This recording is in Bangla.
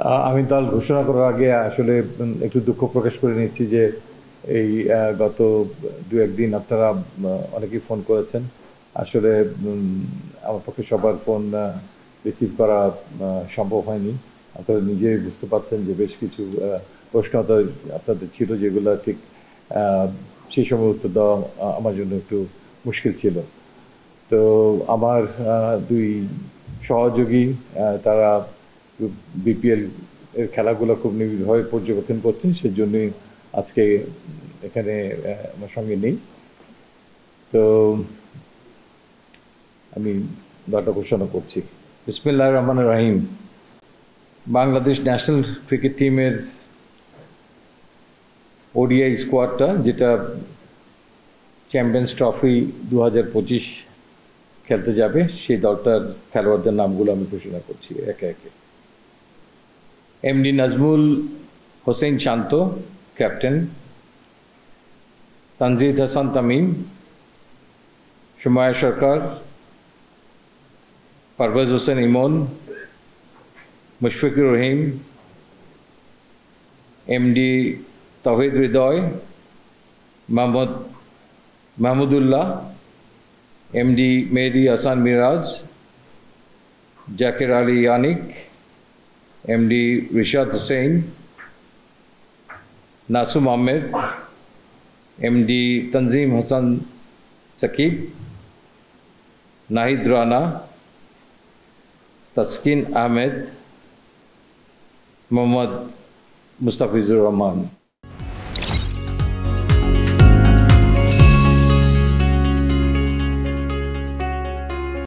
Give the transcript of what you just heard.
আমি দল ঘোষণা করার আগে আসলে একটু দুঃখ প্রকাশ করে নিচ্ছি যে এই গত দু একদিন আপনারা অনেকেই ফোন করেছেন। আসলে আমার পক্ষে সবার ফোন রিসিভ করা সম্ভব হয়নি। আপনারা নিজেই বুঝতে পারছেন যে বেশ কিছু প্রশ্ন আপনাদের ছিল যেগুলো ঠিক সেই সময় উত্তর দেওয়া আমার জন্য একটু মুশকিল ছিল। তো আমার দুই সহযোগী তারা বিপিএল এর খেলাগুলো খুব নিবিড়ভাবে পর্যবেক্ষণ করছেন, সেজন্যই আজকে এখানে আমার সঙ্গে নেই। তো আমি দলটা ঘোষণা করছি। বিসমিল্লাহির রহমানির রহিম। বাংলাদেশ ন্যাশনাল ক্রিকেট টিমের ওডিআই স্কোয়াডটা, যেটা চ্যাম্পিয়ন্স ট্রফি 2025 খেলতে যাবে, সেই দলটার খেলোয়াড়দের নামগুলো আমি ঘোষণা করছি একে একে। এমডি নাজমুল হোসেন শান্ত, ক্যাপ্টেন। তানজিদ হাসান তামিম, সুমায়া সরকার, পারভেজ হোসেন ইমন, মুশফিকুর রহিম, এমডি তৌহিদ হৃদয়, মাহমুদুল্লাহ, এমডি মেহেদি হাসান মিরাজ, জাকির আলী আনিক, এমডি রিশাদ হুসেন, নাসুম আহমেদ, এমডি তনজিম হাসান সাকিব, নাহিদ রানা, তাসকিন আহমেদ, মোহাম্মদ মুস্তাফিজুর রহমান।